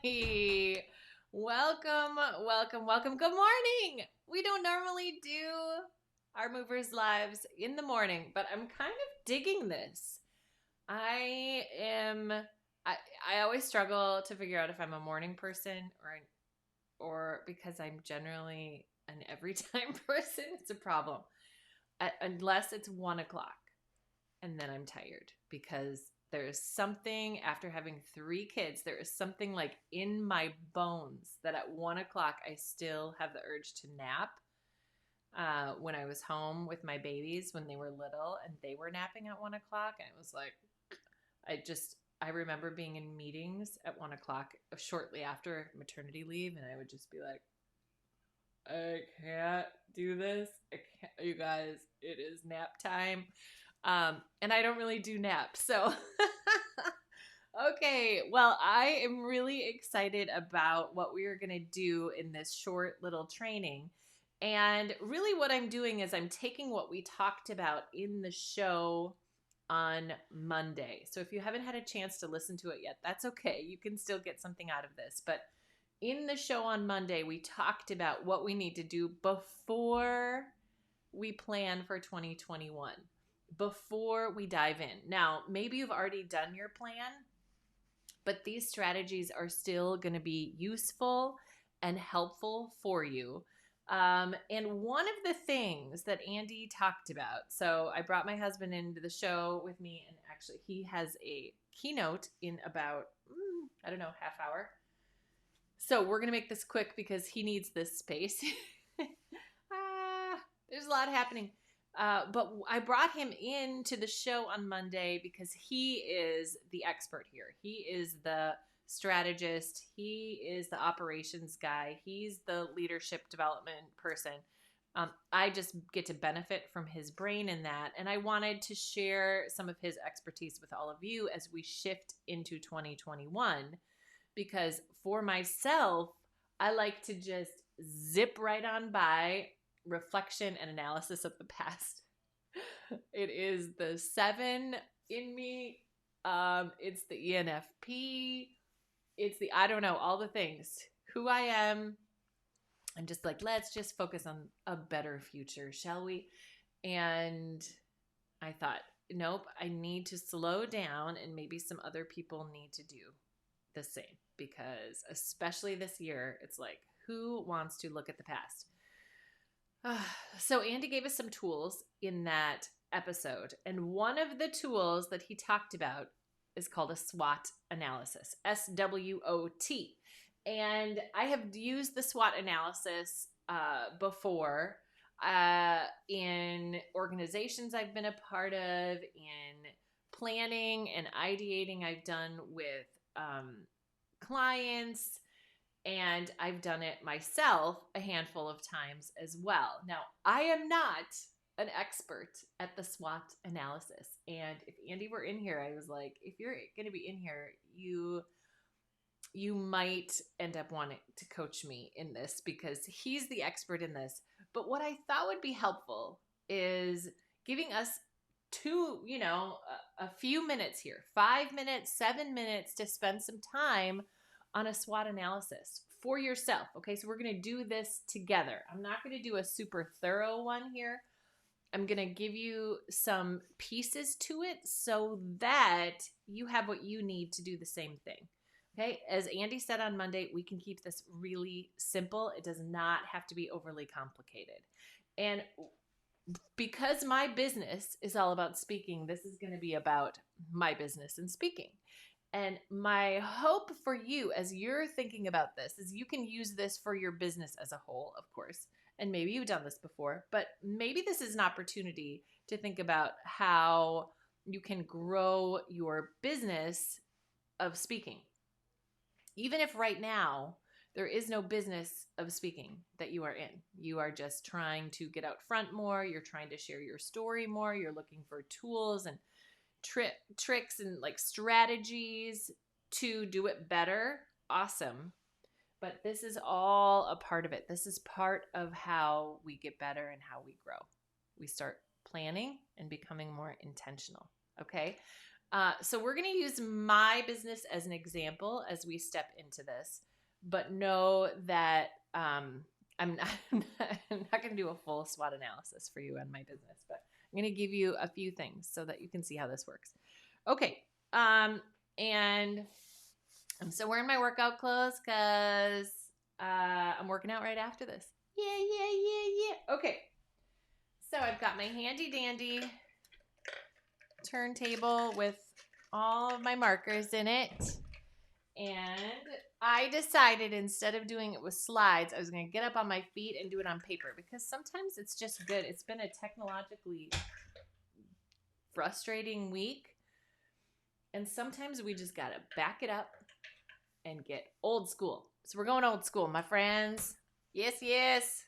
everybody. Welcome. Good morning. We don't normally do our Movers Lives in the morning, but I'm kind of digging this. I always struggle to figure out if I'm a morning person or because I'm generally an every time person. It's a problem. Unless it's 1:00 and then I'm tired because there's something after having 3 kids, there is something like in my bones that at 1:00 I still have the urge to nap. When I was home with my babies when they were little and they were napping at 1:00, and it was like, I remember being in meetings at 1:00 shortly after maternity leave, and I would just be like, I can't do this. You guys, it is nap time. And I don't really do naps. So, okay. Well, I am really excited about what we are going to do in this short little training. And really what I'm doing is I'm taking what we talked about in the show on Monday. So if you haven't had a chance to listen to it yet, that's okay. You can still get something out of this. But in the show on Monday, we talked about what we need to do before we plan for 2021, before we dive in. Now, maybe you've already done your plan, but these strategies are still going to be useful and helpful for you. And one of the things that Andy talked about, so I brought my husband into the show with me, and actually he has a keynote in about, half hour. So we're going to make this quick because he needs this space. There's a lot happening. But I brought him into the show on Monday because he is the expert here. He is the strategist. He is the operations guy. He's the leadership development person. I just get to benefit from his brain in that. And I wanted to share some of his expertise with all of you as we shift into 2021. Because for myself, I like to just zip right on by reflection and analysis of the past. It is the 7 in me. It's the ENFP. It's the, I don't know, all the things. Who I am. I'm just like, let's just focus on a better future, shall we? And I thought, nope, I need to slow down, and maybe some other people need to do the same, because especially this year, it's like, who wants to look at the past? So Andy gave us some tools in that episode, and one of the tools that he talked about is called a SWOT analysis, SWOT. And I have used the SWOT analysis before in organizations I've been a part of, in planning and ideating I've done with clients, and I've done it myself a handful of times as well. Now, I am not an expert at the SWOT analysis. And if Andy were in here, I was like, if you're going to be in here, you might end up wanting to coach me in this because he's the expert in this. But what I thought would be helpful is giving us a few minutes here, 5 minutes, 7 minutes to spend some time on a SWOT analysis for yourself. Okay, so we're going to do this together. I'm not going to do a super thorough one here. I'm going to give you some pieces to it so that you have what you need to do the same thing. Okay, as Andy said on Monday, we can keep this really simple. It does not have to be overly complicated. And because my business is all about speaking, this is going to be about my business and speaking. And my hope for you as you're thinking about this is you can use this for your business as a whole, of course. And maybe you've done this before, but maybe this is an opportunity to think about how you can grow your business of speaking. Even if right now there is no business of speaking that you are in. You are just trying to get out front more. You're trying to share your story more. You're looking for tools and tricks and like strategies to do it better. Awesome. But this is all a part of it. This is part of how we get better and how we grow. We start planning and becoming more intentional. Okay. So we're going to use my business as an example as we step into this, but know that I'm not, I'm not going to do a full SWOT analysis for you on my business, but I'm going to give you a few things so that you can see how this works. Okay. And I'm still wearing my workout clothes because I'm working out right after this. Yeah. Okay. So I've got my handy dandy turntable with all of my markers in it. And I decided instead of doing it with slides, I was going to get up on my feet and do it on paper because sometimes it's just good. It's been a technologically frustrating week. And sometimes we just got to back it up and get old school. So we're going old school, my friends. Yes.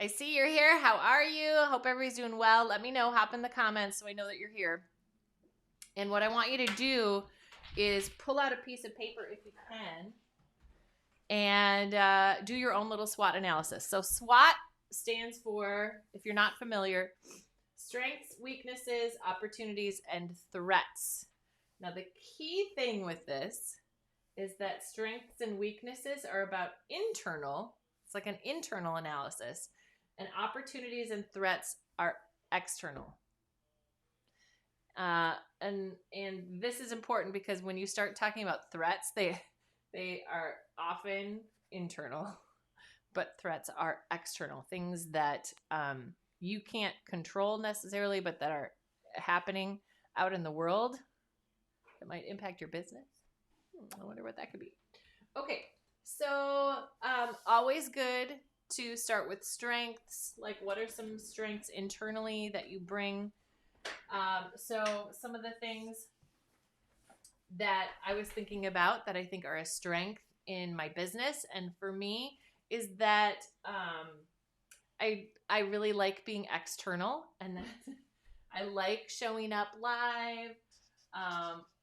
I see you're here. How are you? Hope everybody's doing well. Let me know. Hop in the comments so I know that you're here. And what I want you to do is pull out a piece of paper if you can and do your own little SWOT analysis. So SWOT stands for, if you're not familiar, strengths, weaknesses, opportunities, and threats. Now, the key thing with this is that strengths and weaknesses are about internal. It's like an internal analysis. And opportunities and threats are external. And this is important because when you start talking about threats, they are often internal, but threats are external. Things that you can't control necessarily, but that are happening out in the world that might impact your business. I wonder what that could be. Okay, so always good to start with strengths. Like, what are some strengths internally that you bring? So some of the things that I was thinking about that I think are a strength in my business and for me is that I really like being external, and that I like showing up live.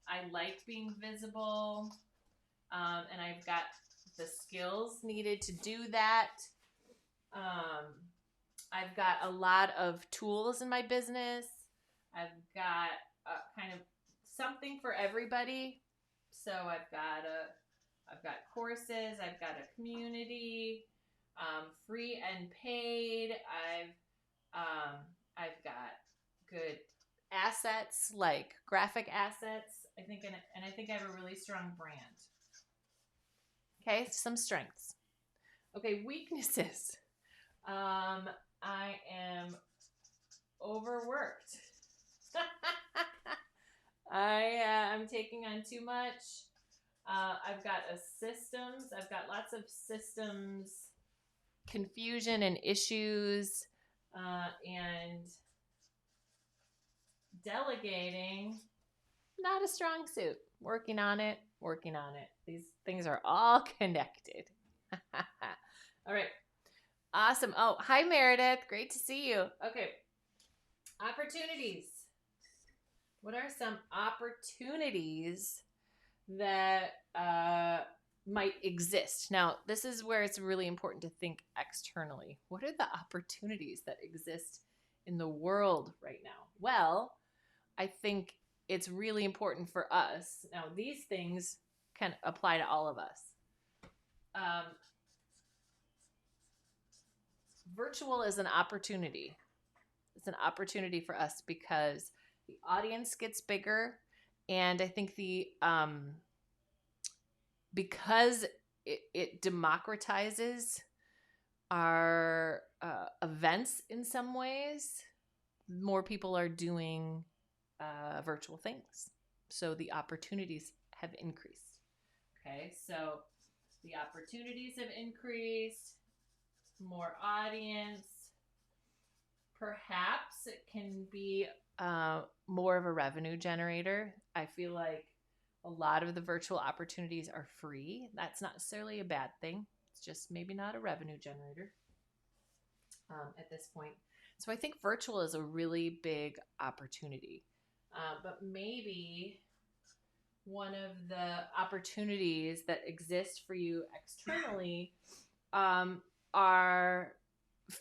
I like being visible, and I've got the skills needed to do that. I've got a lot of tools in my business. I've got kind of something for everybody. So I've got courses. I've got a community, free and paid. I've got good assets like graphic assets. I think, and I think I have a really strong brand. Okay, some strengths. Okay, weaknesses. I am overworked. I'm taking on too much. I've got I've got lots of systems confusion and issues, and delegating, not a strong suit. Working on it. These things are all connected. All right. Awesome. Oh, hi, Meredith. Great to see you. Okay. Opportunities. What are some opportunities that might exist? Now, this is where it's really important to think externally. What are the opportunities that exist in the world right now? Well, I think it's really important for us. Now, these things can apply to all of us. Virtual is an opportunity. It's an opportunity for us because the audience gets bigger, and I think because it democratizes our events in some ways, more people are doing virtual things. So the opportunities have increased. Okay, so the opportunities have increased, more audience. Perhaps it can be more of a revenue generator. I feel like a lot of the virtual opportunities are free. That's not necessarily a bad thing. It's just maybe not a revenue generator at this point. So I think virtual is a really big opportunity. But maybe one of the opportunities that exist for you externally are,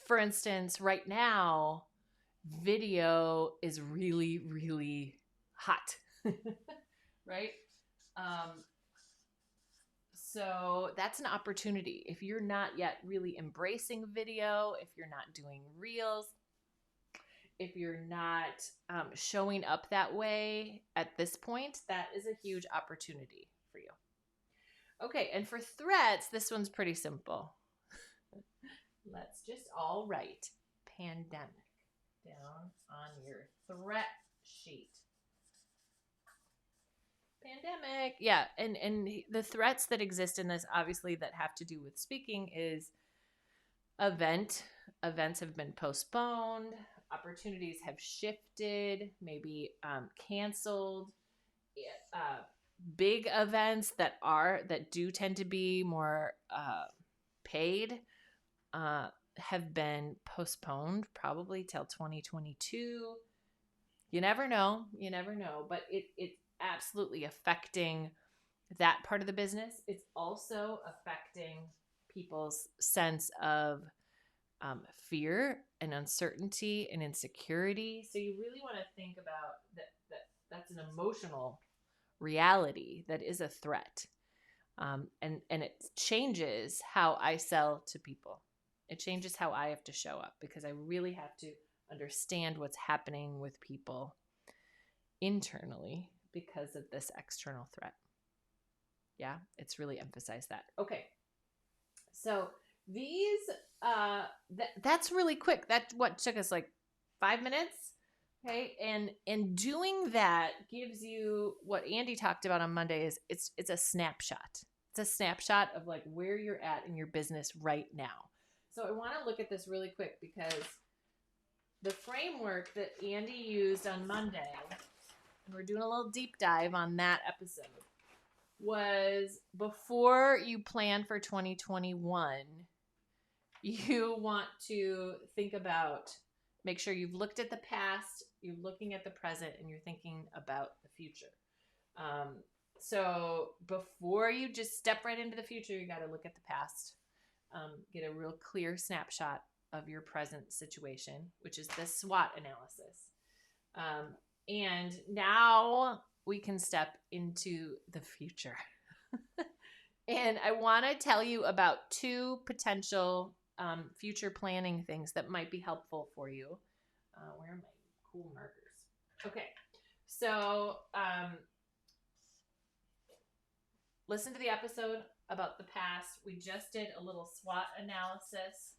for instance, right now, video is really, really hot. right? So that's an opportunity. If you're not yet really embracing video, if you're not doing reels, if you're not showing up that way at this point, that is a huge opportunity for you. Okay, and for threats, this one's pretty simple. Let's just all write pandemic down on your threat sheet. Pandemic. Yeah, and the threats that exist in this, obviously, that have to do with speaking is events have been postponed, opportunities have shifted, maybe canceled. Big events that do tend to be more paid have been postponed, probably till 2022. You never know, but it's absolutely affecting that part of the business. It's also affecting people's sense of fear and uncertainty and insecurity. So you really want to think about that's an emotional reality that is a threat. And it changes how I sell to people. It changes how I have to show up, because I really have to understand what's happening with people internally because of this external threat. Yeah, it's really emphasized that. Okay. So these, that's really quick. That's what took us like 5 minutes. Okay. And doing that gives you what Andy talked about on Monday is it's a snapshot. It's a snapshot of like where you're at in your business right now. So I want to look at this really quick, because the framework that Andy used on Monday, and we're doing a little deep dive on that episode, was before you plan for 2021, you want to think about, make sure you've looked at the past, you're looking at the present, and you're thinking about the future. So before you just step right into the future, you got to look at the past, get a real clear snapshot of your present situation, which is the SWOT analysis. And now we can step into the future. And I want to tell you about 2 potential future planning things that might be helpful for you. Where are my cool markers? Okay, so listen to the episode about the past. We just did a little SWOT analysis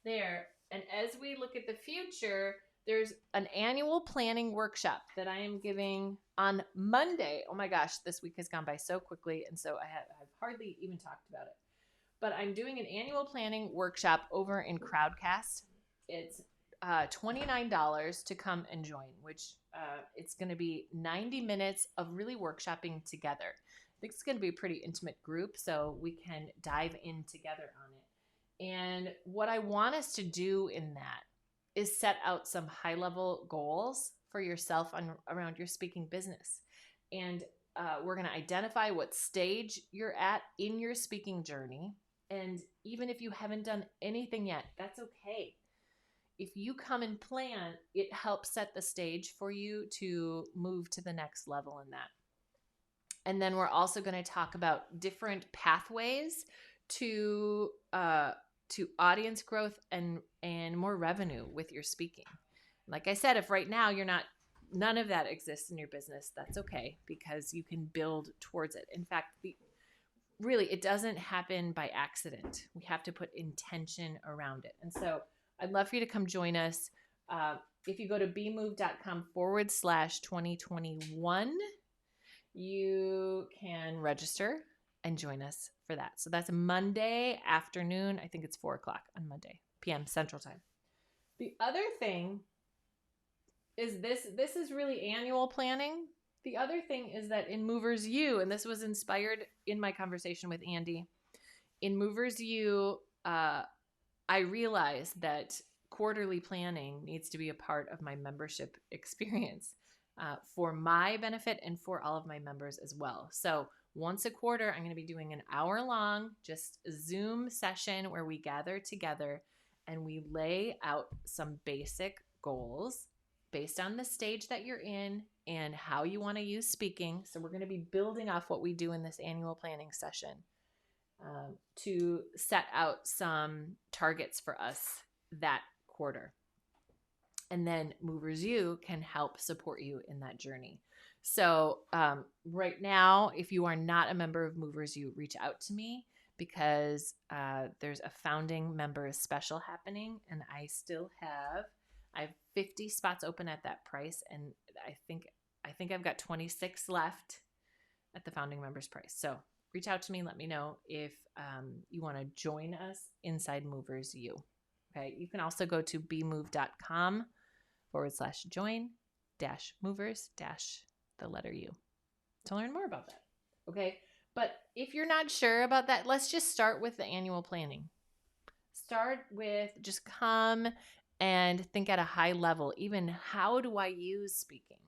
there. And as we look at the future, there's an annual planning workshop that I am giving on Monday. Oh my gosh, this week has gone by so quickly, and so I've hardly even talked about it. But I'm doing an annual planning workshop over in Crowdcast. It's $29 to come and join, which it's going to be 90 minutes of really workshopping together. I think it's going to be a pretty intimate group, so we can dive in together on it. And what I want us to do in that is set out some high-level goals for yourself around your speaking business. And we're going to identify what stage you're at in your speaking journey. And even if you haven't done anything yet, that's okay. If you come and plan, it helps set the stage for you to move to the next level in that. And then we're also going to talk about different pathways to audience growth and more revenue with your speaking. Like I said, if right now none of that exists in your business, that's okay, because you can build towards it. In fact, really, it doesn't happen by accident. We have to put intention around it. And so I'd love for you to come join us. If you go to bemove.com/2021, you can register and join us for that. So that's Monday afternoon. I think it's 4:00 on Monday, p.m. Central Time. The other thing is this is really annual planning. The other thing is that in MoversLIVE, and this was inspired in my conversation with Andy, in MoversLIVE, I realized that quarterly planning needs to be a part of my membership experience for my benefit and for all of my members as well. So once a quarter, I'm going to be doing an hour-long just Zoom session where we gather together and we lay out some basic goals based on the stage that you're in and how you want to use speaking. So we're going to be building off what we do in this annual planning session to set out some targets for us that quarter. And then Movers U can help support you in that journey. So right now, if you are not a member of Movers U, reach out to me, because there's a founding members special happening, and I have 50 spots open at that price, and I think I've got 26 left at the founding members price. So reach out to me, let me know if you want to join us inside Movers U. Okay, you can also go to bemove.com/join-movers-the-letter-U to learn more about that. Okay, but if you're not sure about that, let's just start with the annual planning. Start with just come and think at a high level, even how do I use speaking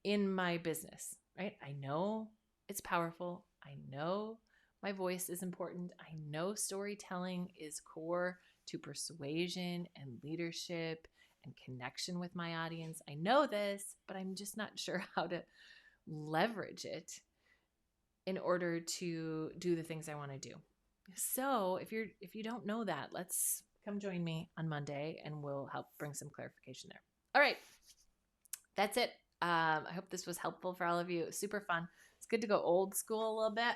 in my business, right? I know it's powerful. I know my voice is important. I know storytelling is core to persuasion and leadership and connection with my audience. I know this, but I'm just not sure how to leverage it in order to do the things I want to do. So if you don't know that, let's come join me on Monday and we'll help bring some clarification there. All right. That's it. I hope this was helpful for all of you. It was super fun. It's good to go old school a little bit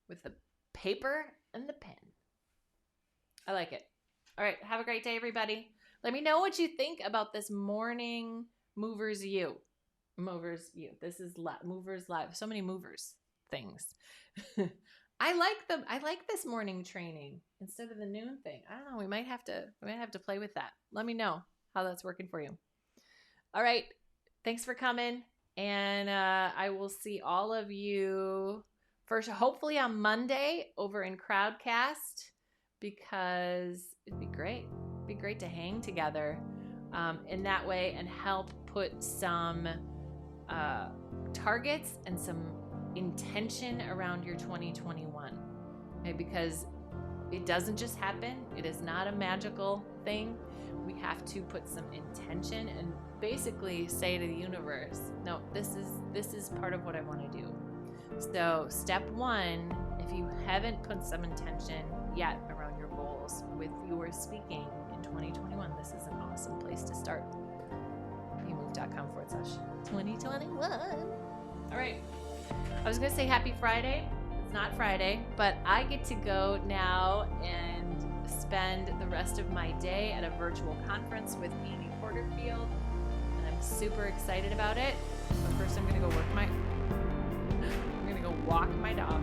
with the paper and the pen. I like it. All right. Have a great day, everybody. Let me know what you think about this morning Movers U. Movers U. This is Movers Live. So many movers things. I like this morning training instead of the noon thing. I don't know. We might have to play with that. Let me know how that's working for you. All right. Thanks for coming. And I will see all of you first, hopefully on Monday over in Crowdcast, because it'd be great. It'd be great to hang together in that way and help put some targets and some intention around your 2021. Okay? Because it doesn't just happen. It is not a magical thing. We have to put some intention and basically say to the universe, no, this is part of what I want to do. So step one, if you haven't put some intention yet around your goals with your speaking in 2021, this is an awesome place to start. bemove.com/2021. All right. I was going to say happy Friday. It's not Friday, but I get to go now and spend the rest of my day at a virtual conference with Amy Porterfield, and I'm super excited about it. But first, I'm going to go walk my dog.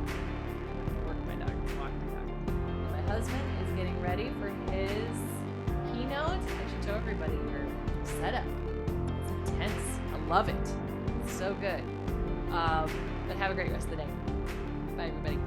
And my husband is getting ready for his keynote. I should show everybody your setup. It's intense. I love it. It's so good. But have a great rest of the day. Bye, everybody.